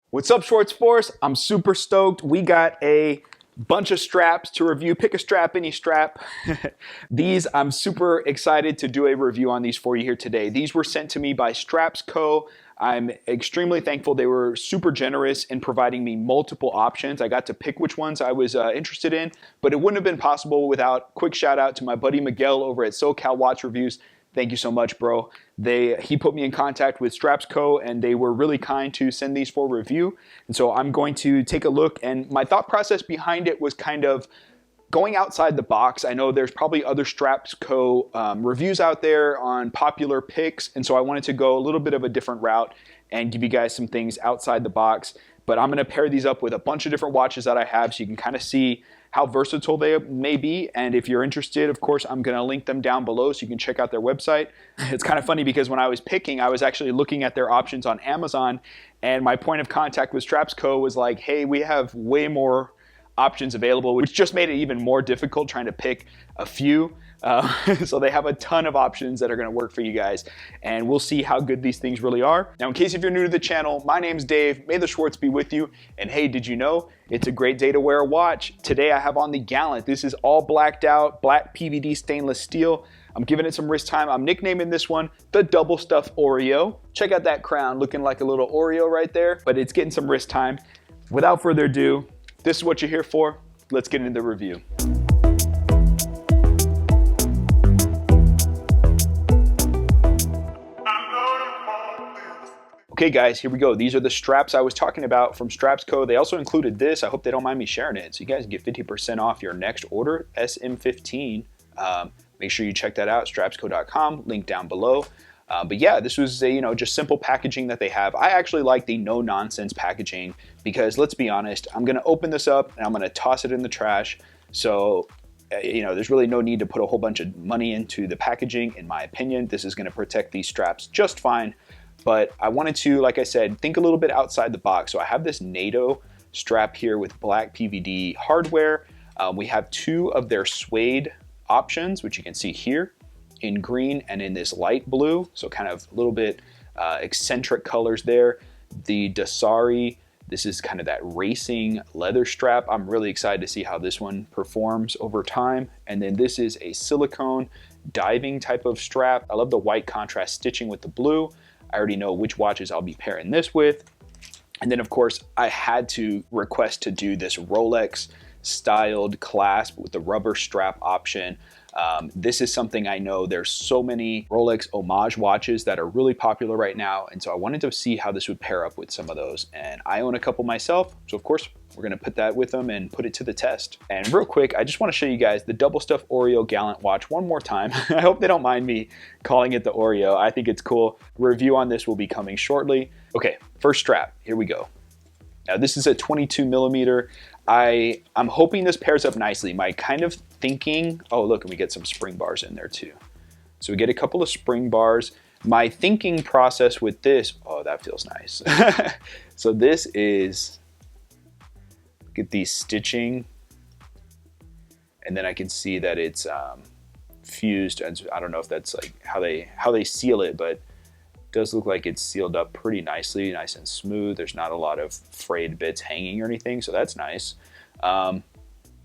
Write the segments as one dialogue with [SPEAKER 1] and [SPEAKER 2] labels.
[SPEAKER 1] What's up, Schwartz Force? I'm super stoked. We got a bunch of straps to review. Pick a strap, any strap. I'm super excited to do a review on these for you here today. These were sent to me by StrapsCo. I'm extremely thankful. They were super generous in providing me multiple options. I got to pick which ones I was interested in, but it wouldn't have been possible without quick shout out to my buddy Miguel over at SoCal Watch Reviews. Thank you so much, bro. He put me in contact with StrapsCo, and they were really kind to send these for review. And so I'm going to take a look, and my thought process behind it was kind of going outside the box. I know there's probably other StrapsCo reviews out there on popular picks, and so I wanted to go a little bit of a different route and give you guys some things outside the box. But I'm going to pair these up with a bunch of different watches that I have so you can kind of see how versatile they may be. And if you're interested, of course, I'm going to link them down below so you can check out their website. It's kind of funny because when I was picking, I was actually looking at their options on Amazon, and my point of contact with StrapsCo was like, hey, we have way more options available, which just made it even more difficult trying to pick a few. So they have a ton of options that are going to work for you guys, and we'll see how good these things really are. Now, in case if you're new to the channel, my name's Dave. May the Schwartz be with you. And hey, did you know it's a great day to wear a watch? Today I have on the Gallant. This is all blacked out, black PVD stainless steel. I'm giving it some wrist time. I'm nicknaming this one the Double Stuff Oreo. Check out that crown, looking like a little Oreo right there, but it's getting some wrist time. Without further ado, this is what you're here for. Let's get into the review. Okay guys, here we go. These are the straps I was talking about from StrapsCo. They also included this. I hope they don't mind me sharing it. So you guys get 50% off your next order, SM15. Make sure you check that out, strapsco.com, link down below. But yeah, this was just simple packaging that they have. I actually like the no nonsense packaging because let's be honest, I'm gonna open this up and I'm gonna toss it in the trash. So there's really no need to put a whole bunch of money into the packaging. In my opinion, this is gonna protect these straps just fine. But I wanted to, like I said, think a little bit outside the box. So I have this Nato strap here with black PVD hardware. We have two of their Suede options, which you can see here in green and in this light blue. So kind of a little bit eccentric colors there. The Dasari, this is kind of that racing leather strap. I'm really excited to see how this one performs over time. And then this is a silicone diving type of strap. I love the white contrast stitching with the blue. I already know which watches I'll be pairing this with. And then of course, I had to request to do this Rolex styled clasp with the rubber strap option. This is something I know there's so many Rolex homage watches that are really popular right now. And so I wanted to see how this would pair up with some of those. And I own a couple myself. So of course, we're gonna put that with them and put it to the test. And real quick, I just wanna show you guys the Double Stuff Oreo Gallant watch one more time. I hope they don't mind me calling it the Oreo. I think it's cool. Review on this will be coming shortly. Okay, first strap, here we go. Now this is a 22 millimeter. I'm hoping this pairs up nicely. My kind of thinking, oh look, and we get some spring bars in there too. So we get a couple of spring bars. My thinking process with this, oh, that feels nice. So this is, look at the stitching. And then I can see that it's fused. I don't know if that's like how they seal it, but does look like it's sealed up pretty nicely, nice and smooth. There's not a lot of frayed bits hanging or anything, so that's nice.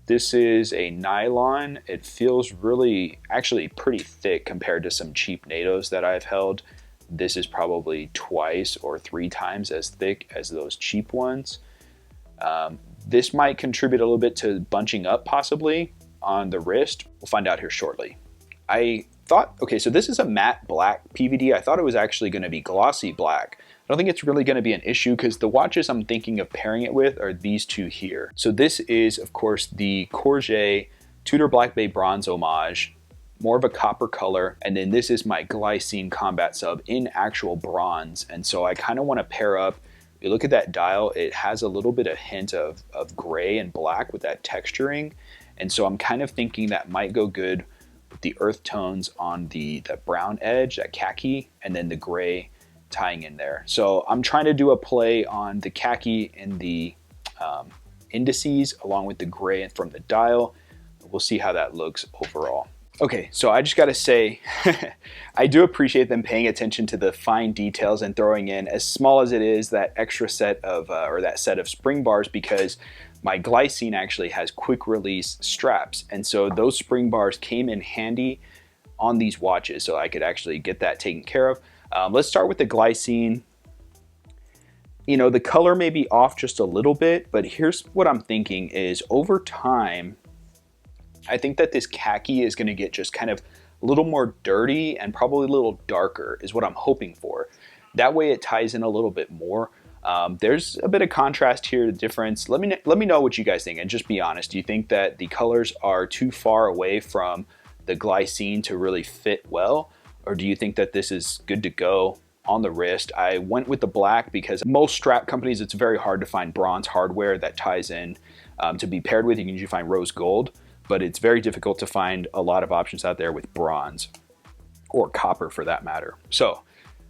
[SPEAKER 1] This is a nylon. It feels really, actually pretty thick compared to some cheap NATOs that I've held. This is probably twice or 3 times as thick as those cheap ones. This might contribute a little bit to bunching up possibly on the wrist. We'll find out here shortly. I thought, okay, so this is a matte black PVD. I thought it was actually going to be glossy black. I don't think it's really going to be an issue because the watches I'm thinking of pairing it with are these two here. So this is, of course, the Courget Tudor Black Bay Bronze Homage, more of a copper color. And then this is my Glycine Combat Sub in actual bronze. And so I kind of want to pair up. You look at that dial, it has a little bit of hint of gray and black with that texturing. And so I'm kind of thinking that might go good with the earth tones on the brown edge, that khaki, and then the gray tying in there. So I'm trying to do a play on the khaki and the indices along with the gray from the dial. We'll see how that looks overall. Okay, so I just gotta say, I do appreciate them paying attention to the fine details and throwing in, as small as it is, that extra set of, or that set of spring bars, because my Glycine actually has quick release straps. And so those spring bars came in handy on these watches, so I could actually get that taken care of. Let's start with the Glycine. You know, the color may be off just a little bit, but here's what I'm thinking is, over time, I think that this khaki is going to get just kind of a little more dirty and probably a little darker is what I'm hoping for. That way it ties in a little bit more. There's a bit of contrast here, the difference. Let me know what you guys think, and just be honest. Do you think that the colors are too far away from the Glycine to really fit well? Or do you think that this is good to go on the wrist? I went with the black because most strap companies, it's very hard to find bronze hardware that ties in to be paired with. You can usually find rose gold, but it's very difficult to find a lot of options out there with bronze or copper for that matter. So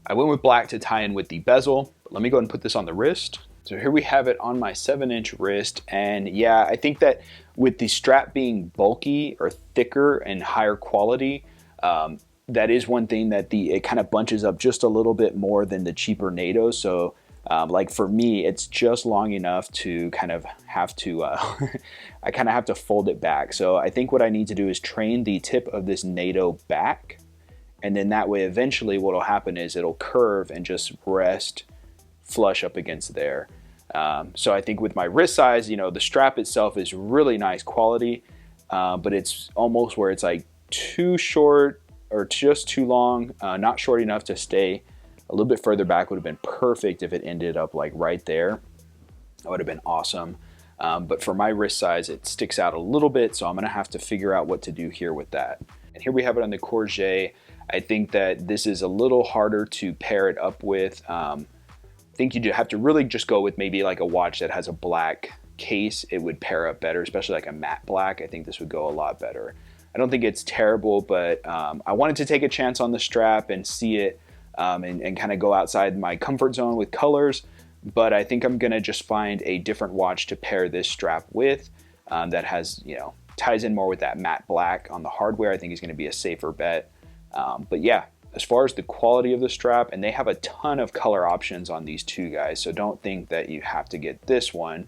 [SPEAKER 1] I went with black to tie in with the bezel. But let me go ahead and put this on the wrist. So here we have it on my 7-inch wrist. And yeah, I think that with the strap being bulky or thicker and higher quality, that is one thing that it kind of bunches up just a little bit more than the cheaper NATO. So like for me, it's just long enough to kind of have to, I kind of have to fold it back. So I think what I need to do is train the tip of this NATO back. And then that way, eventually what will happen is it'll curve and just rest flush up against there. So I think with my wrist size, you know, the strap itself is really nice quality, but it's almost where it's like too short or just too long, not short enough to stay. A little bit further back would have been perfect if it ended up like right there. That would have been awesome. But for my wrist size, it sticks out a little bit, so I'm gonna have to figure out what to do here with that. And here we have it on the Courgette. I think that this is a little harder to pair it up with. I think you have to really just go with maybe like a watch that has a black case. It would pair up better, especially like a matte black. I think this would go a lot better. I don't think it's terrible, but I wanted to take a chance on the strap and see it and kind of go outside my comfort zone with colors. But I think I'm gonna just find a different watch to pair this strap with that has, you know, ties in more with that matte black on the hardware. I think is gonna be a safer bet. But yeah, as far as the quality of the strap, and they have a ton of color options on these two guys, so don't think that you have to get this one.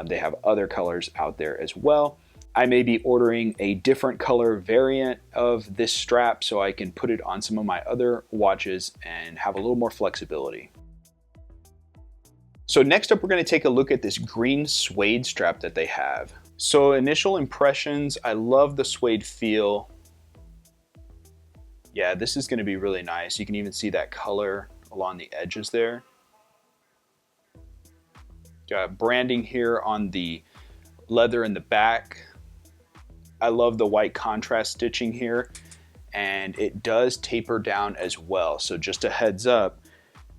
[SPEAKER 1] They have other colors out there as well. I may be ordering a different color variant of this strap so I can put it on some of my other watches and have a little more flexibility. So next up, we're going to take a look at this green suede strap that they have. So initial impressions, I love the suede feel. Yeah, this is going to be really nice. You can even see that color along the edges there. Got branding here on the leather in the back. I love the white contrast stitching here, and it does taper down as well. So just a heads up,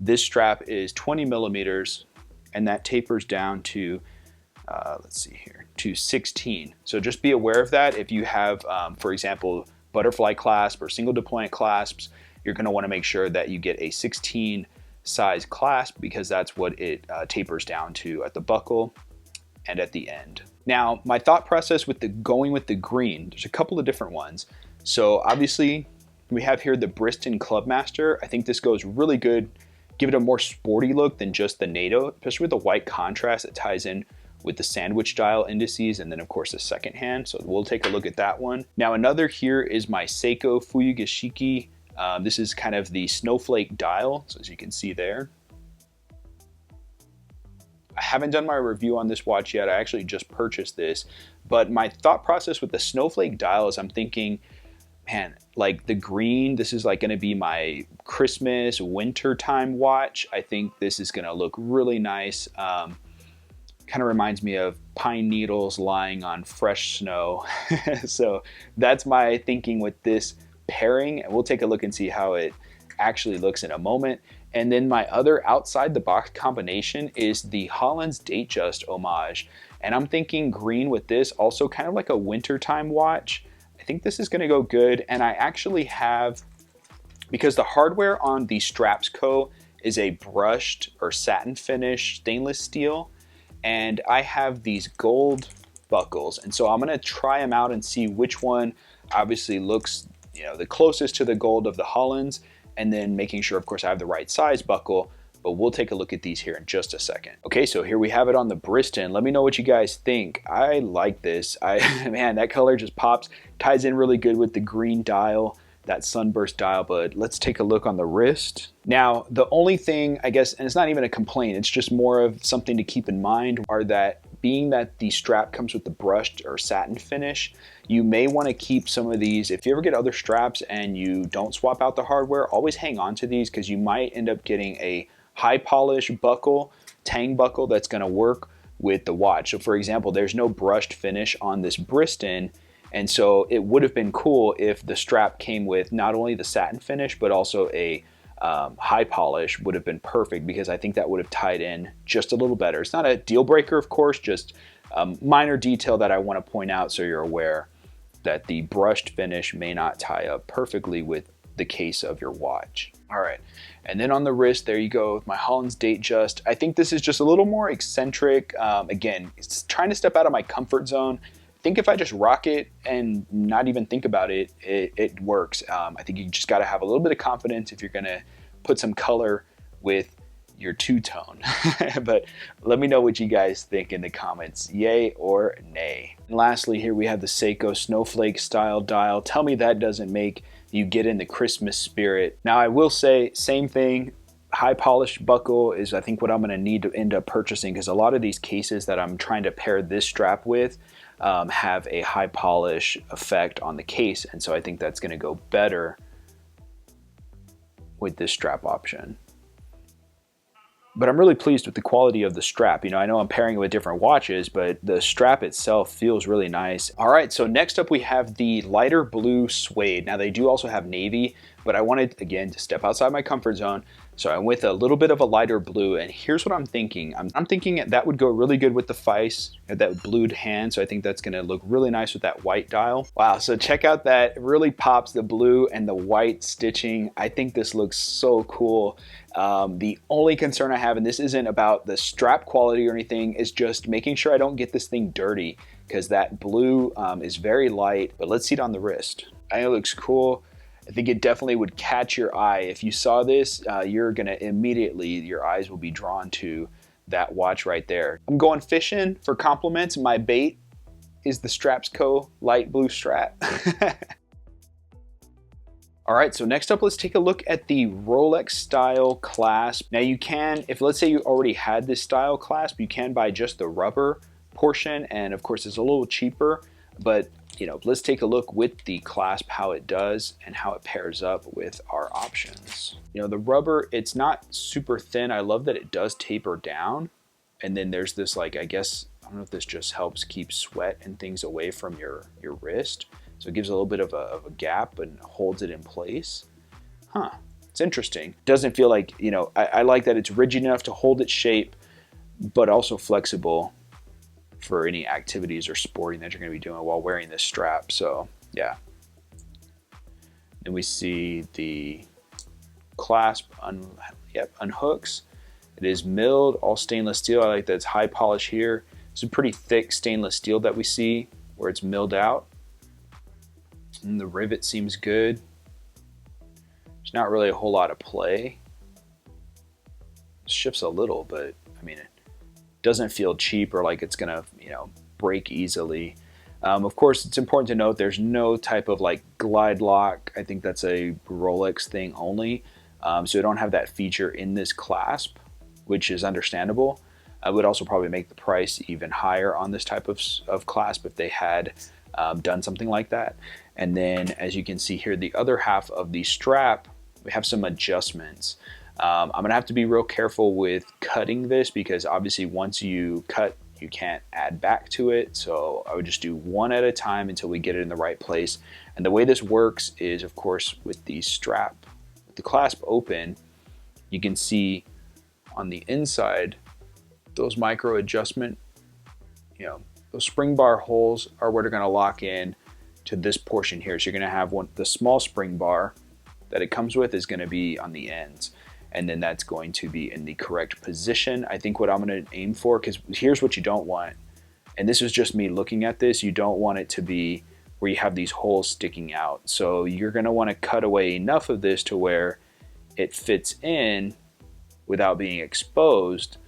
[SPEAKER 1] this strap is 20 millimeters, and that tapers down to, let's see here, to 16. So just be aware of that. If you have, for example, butterfly clasp or single deployment clasps, you're gonna wanna make sure that you get a 16 size clasp, because that's what it tapers down to at the buckle and at the end. Now, my thought process with going with the green, there's a couple of different ones. So obviously we have here the Briston Clubmaster. I think this goes really good, give it a more sporty look than just the NATO, especially with the white contrast that ties in with the sandwich dial indices, and then of course the second hand. So we'll take a look at that one. Now another here is my Seiko Fuyugishiki. This is kind of the Snowflake dial, so as you can see there. I haven't done my review on this watch yet. I actually just purchased this, but my thought process with the Snowflake dial is I'm thinking, man, like the green, this is like gonna be my Christmas, winter time watch. I think this is gonna look really nice. Kind of reminds me of pine needles lying on fresh snow. So that's my thinking with this pairing, and we'll take a look and see how it actually looks in a moment. And then my other outside the box combination is the Holland's Datejust homage. And I'm thinking green with this, also kind of like a wintertime watch. I think this is gonna go good. And I actually have, because the hardware on the StrapsCo is a brushed or satin finish stainless steel, and I have these gold buckles. And so I'm gonna try them out and see which one obviously looks, you know, the closest to the gold of the Hollands, and then making sure, of course, I have the right size buckle. But we'll take a look at these here in just a second. Okay, so here we have it on the Briston. Let me know what you guys think. I like this. Man, that color just pops, ties in really good with the green dial, that sunburst dial. But let's take a look on the wrist. Now, the only thing, I guess, and it's not even a complaint, it's just more of something to keep in mind, are that being that the strap comes with the brushed or satin finish, you may want to keep some of these. If you ever get other straps and you don't swap out the hardware, always hang on to these, because you might end up getting a high polish buckle, tang buckle, that's going to work with the watch. So for example, there's no brushed finish on this Briston, and so it would have been cool if the strap came with not only the satin finish but also a high polish. Would have been perfect, because I think that would have tied in just a little better. It's not a deal breaker, of course, just a minor detail that I want to point out so you're aware that the brushed finish may not tie up perfectly with the case of your watch. All right, and then on the wrist, there you go with my Hollands Datejust. I think this is just a little more eccentric. Again, it's trying to step out of my comfort zone. I think if I just rock it and not even think about it, it works. I think you just got to have a little bit of confidence if you're gonna put some color with your two-tone. But let me know what you guys think in the comments, yay or nay. And lastly, here we have the Seiko Snowflake style dial. Tell me that doesn't make you get in the Christmas spirit. Now I will say, same thing, high polished buckle is I think what I'm gonna need to end up purchasing, because a lot of these cases that I'm trying to pair this strap with have a high polish effect on the case, and so I think that's gonna go better with this strap option. But I'm really pleased with the quality of the strap. You know, I know I'm pairing it with different watches, but the strap itself feels really nice. All right, so next up we have the lighter blue suede. Now they do also have navy, but I wanted, again, to step outside my comfort zone. So I went with a little bit of a lighter blue, and here's what I'm thinking. I'm thinking that would go really good with the Feist, that blued hand, so I think that's gonna look really nice with that white dial. Wow, so check out that, it really pops, the blue and the white stitching. I think this looks so cool. The only concern I have, and this isn't about the strap quality or anything, is just making sure I don't get this thing dirty, because that blue is very light. But let's see it on the wrist. I think it looks cool. I think it definitely would catch your eye. If you saw this, you're gonna immediately, your eyes will be drawn to that watch right there. I'm going fishing for compliments. My bait is the StrapsCo light blue strap. All right, so next up, let's take a look at the Rolex style clasp. Now you can, if let's say you already had this style clasp, you can buy just the rubber portion, and of course it's a little cheaper, but you know, let's take a look with the clasp, how it does and how it pairs up with our options. You know, the rubber, it's not super thin. I love that it does taper down. And then there's this, like, I guess, I don't know if this just helps keep sweat and things away from your wrist. So it gives a little bit of a gap and holds it in place. Huh, it's interesting. Doesn't feel like, you know, I like that it's rigid enough to hold its shape, but also flexible for any activities or sporting that you're going to be doing while wearing this strap. So yeah. Then we see the clasp unhooks. It is milled, all stainless steel. I like that it's high polish here. It's a pretty thick stainless steel that we see where it's milled out. And the rivet seems good. There's not really a whole lot of play. It shifts a little, but I mean, it doesn't feel cheap or like it's gonna, you know, break easily. Of course, it's important to note there's no type of like glide lock. I think that's a Rolex thing only. So we don't have that feature in this clasp, which is understandable. I would also probably make the price even higher on this type of clasp if they had done something like that. And then as you can see here, the other half of the strap, we have some adjustments. I'm gonna have to be real careful with cutting this because obviously once you cut, you can't add back to it. So I would just do one at a time until we get it in the right place. And the way this works is, of course, with the strap, with the clasp open, you can see on the inside, those micro adjustment, you know, those spring bar holes are where they're gonna lock in to this portion here. So you're gonna have the small spring bar that it comes with is gonna be on the ends. And then that's going to be in the correct position. I think what I'm gonna aim for, because here's what you don't want, and this is just me looking at this, you don't want it to be where you have these holes sticking out. So you're going to want to cut away enough of this to where it fits in without being exposed,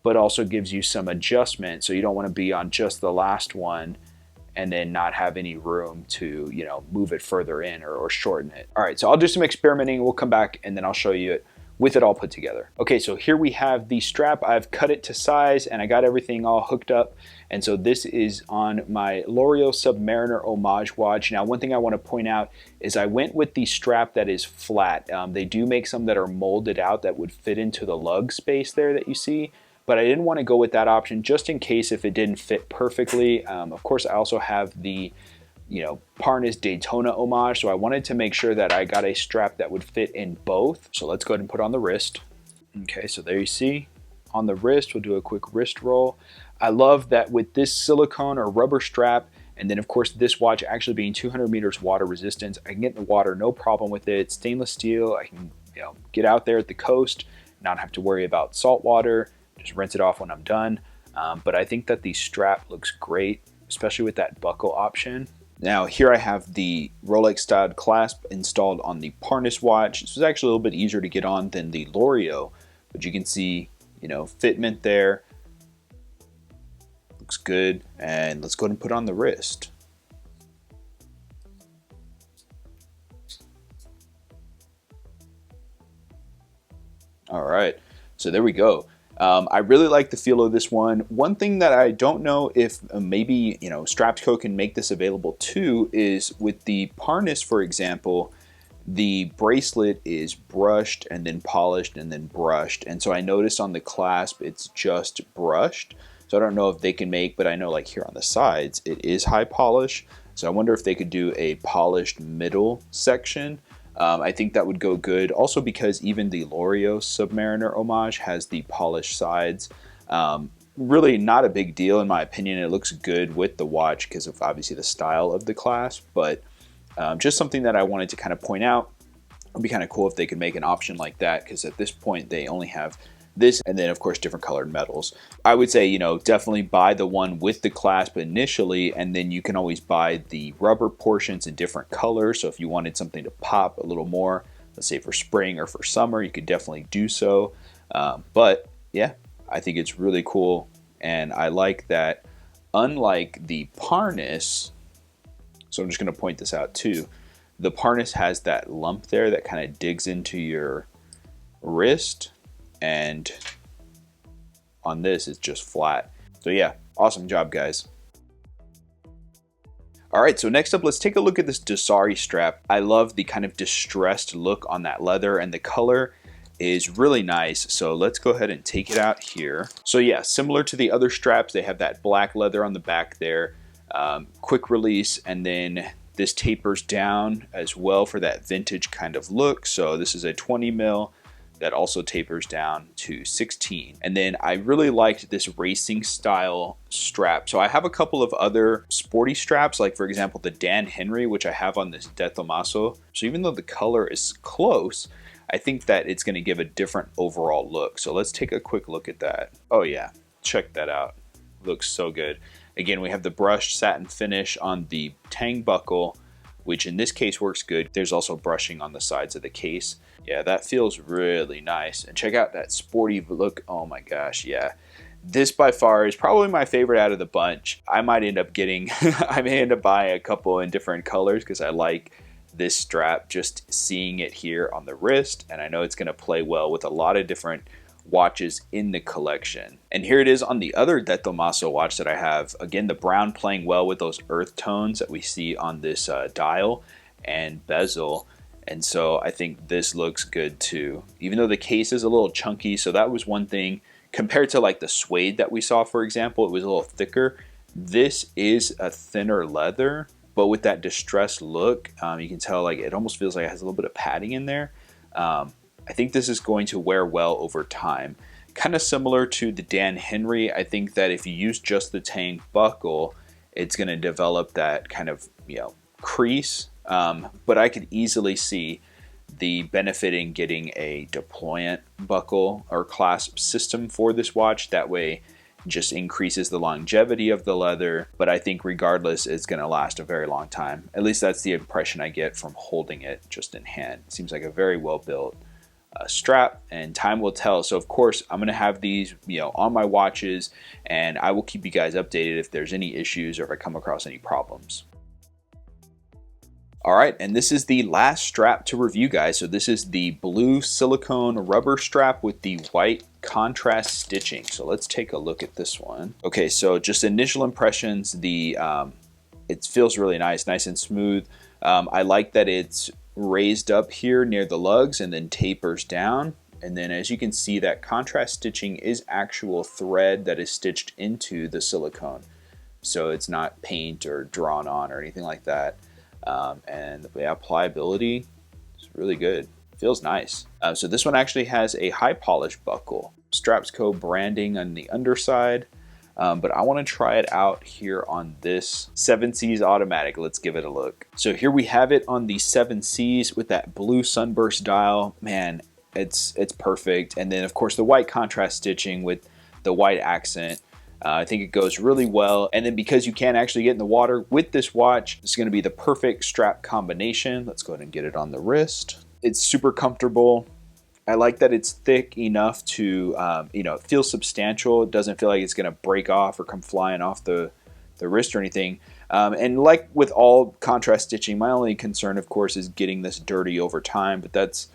[SPEAKER 1] but also gives you some adjustment. So you don't want to be on just the last one and then not have any room to, you know, move it further in or shorten it. All right, so I'll do some experimenting. We'll come back and then I'll show you it with it all put together. Okay, so here we have the strap. I've cut it to size and I got everything all hooked up. And so this is on my L'Oreal Submariner Homage watch. Now, one thing I want to point out is I went with the strap that is flat. They do make some that are molded out that would fit into the lug space there that you see, but I didn't want to go with that option just in case if it didn't fit perfectly. Of course, I also have the, you know, Parnis Daytona Homage, so I wanted to make sure that I got a strap that would fit in both. So let's go ahead and put on the wrist. Okay, so there you see on the wrist, we'll do a quick wrist roll. I love that with this silicone or rubber strap, and then of course this watch actually being 200 meters water resistance, I can get in the water, no problem with it. It's stainless steel, I can, you know, get out there at the coast, not have to worry about salt water, just rinse it off when I'm done. But I think that the strap looks great, especially with that buckle option. Now here I have the Rolex styled clasp installed on the Parnis watch. This was actually a little bit easier to get on than the L'Oreal, but you can see, you know, fitment there. Looks good. And let's go ahead and put on the wrist. All right, so there we go. I really like the feel of this one. One thing that I don't know if maybe, you know, StrapsCo can make this available too is with the Parnis, for example, the bracelet is brushed and then polished and then brushed. And so I noticed on the clasp, it's just brushed. So I don't know if they can make, but I know like here on the sides, it is high polish. So I wonder if they could do a polished middle section. I think that would go good. Also because even the L'Oreal Submariner Homage has the polished sides. Really not a big deal in my opinion. It looks good with the watch because of obviously the style of the clasp, but just something that I wanted to kind of point out. It would be kind of cool if they could make an option like that, because at this point they only have this and then of course different colored metals. I would say, you know, definitely buy the one with the clasp initially, and then you can always buy the rubber portions in different colors. So if you wanted something to pop a little more, let's say for spring or for summer, you could definitely do so. But yeah, I think it's really cool. And I like that unlike the Parnis, so I'm just going to point this out too, the Parnis has that lump there that kind of digs into your wrist, and on this it's just flat. So yeah, awesome job guys. All right, so next up, let's take a look at this Dasari strap. I love the kind of distressed look on that leather, and the color is really nice. So let's go ahead and take it out here. So yeah, similar to the other straps, they have that black leather on the back there, quick release, and then this tapers down as well for that vintage kind of look. So this is a 20 mil that also tapers down to 16. And then I really liked this racing style strap. So I have a couple of other sporty straps, like for example, the Dan Henry, which I have on this De Tomaso. So even though the color is close, I think that it's gonna give a different overall look. So let's take a quick look at that. Oh yeah, check that out. Looks so good. Again, we have the brushed satin finish on the tang buckle, which in this case works good. There's also brushing on the sides of the case. Yeah, that feels really nice. And check out that sporty look. Oh my gosh, yeah. This by far is probably my favorite out of the bunch. I might end up getting, I may end up buying a couple in different colors because I like this strap, just seeing it here on the wrist. And I know it's gonna play well with a lot of different watches in the collection. And here it is on the other De Tomaso watch that I have. Again, the brown playing well with those earth tones that we see on this dial and bezel. And so I think this looks good too, even though the case is a little chunky. So that was one thing compared to like the Suede that we saw, for example, it was a little thicker. This is a thinner leather, but with that distressed look, you can tell like it almost feels like it has a little bit of padding in there. I think this is going to wear well over time. Kind of similar to the Dan Henry. I think that if you use just the tang buckle, it's going to develop that kind of, you know, crease. But I could easily see the benefit in getting a deployant buckle or clasp system for this watch. That way just increases the longevity of the leather, but I think regardless, it's going to last a very long time. At least that's the impression I get from holding it just in hand. It seems like a very well built strap, and time will tell. So of course I'm going to have these, on my watches, and I will keep you guys updated if there's any issues or if I come across any problems. All right, and this is the last strap to review, guys. So this is the blue silicone rubber strap with the white contrast stitching. So let's take a look at this one. Okay, so just initial impressions, it feels really nice and smooth. I like that it's raised up here near the lugs and then tapers down. And then as you can see, that contrast stitching is actual thread that is stitched into the silicone. So it's not paint or drawn on or anything like that. And yeah, pliability is really good. Feels nice. So this one actually has a high polish buckle. StrapsCo branding on the underside. But I want to try it out here on this 7Cs automatic. Let's give it a look. So here we have it on the 7Cs with that blue sunburst dial. Man, it's perfect. And then of course the white contrast stitching with the white accent. I think it goes really well. And then because you can actually get in the water with this watch, it's going to be the perfect strap combination. Let's go ahead and get it on the wrist. It's super comfortable. I like that it's thick enough to, it feels substantial. It doesn't feel like it's going to break off or come flying off the wrist or anything. And like with all contrast stitching, my only concern, of course, is getting this dirty over time. But that's,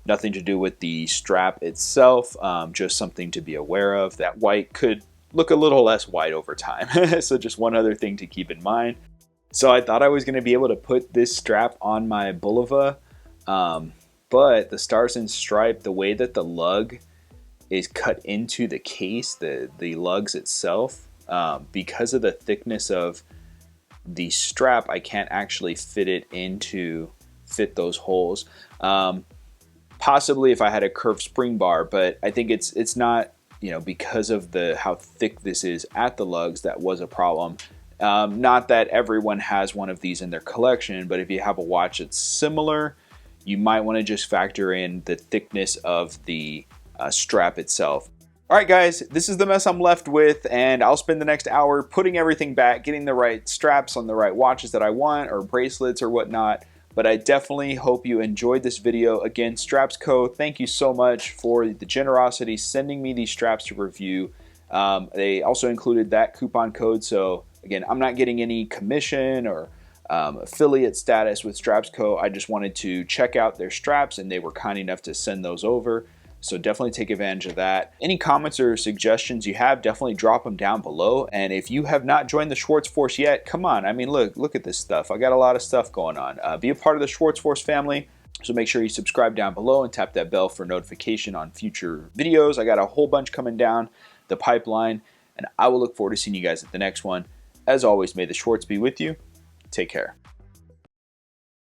[SPEAKER 1] nothing to do with the strap itself. Just something to be aware of. That white could look a little less white over time. So just one other thing to keep in mind. So I thought I was going to be able to put this strap on my Bulova, but the Stars and Stripe, the way that the lug is cut into the case, the lugs itself, because of the thickness of the strap, I can't actually fit those holes. Possibly if I had a curved spring bar, but I think it's not, because of how thick this is at the lugs, that was a problem. Not that everyone has one of these in their collection, but if you have a watch that's similar, you might want to just factor in the thickness of the strap itself. All right, guys, this is the mess I'm left with, and I'll spend the next hour putting everything back, getting the right straps on the right watches that I want, or bracelets or whatnot. But I definitely hope you enjoyed this video. Again, StrapsCo, thank you so much for the generosity sending me these straps to review. They also included that coupon code. So again, I'm not getting any commission or affiliate status with StrapsCo. I just wanted to check out their straps, and they were kind enough to send those over. So definitely take advantage of that. Any comments or suggestions you have, definitely drop them down below. And if you have not joined the Schwartz Force yet, come on. I mean, look at this stuff. I got a lot of stuff going on. Be a part of the Schwartz Force family. So make sure you subscribe down below and tap that bell for notification on future videos. I got a whole bunch coming down the pipeline, and I will look forward to seeing you guys at the next one. As always, may the Schwartz be with you. Take care.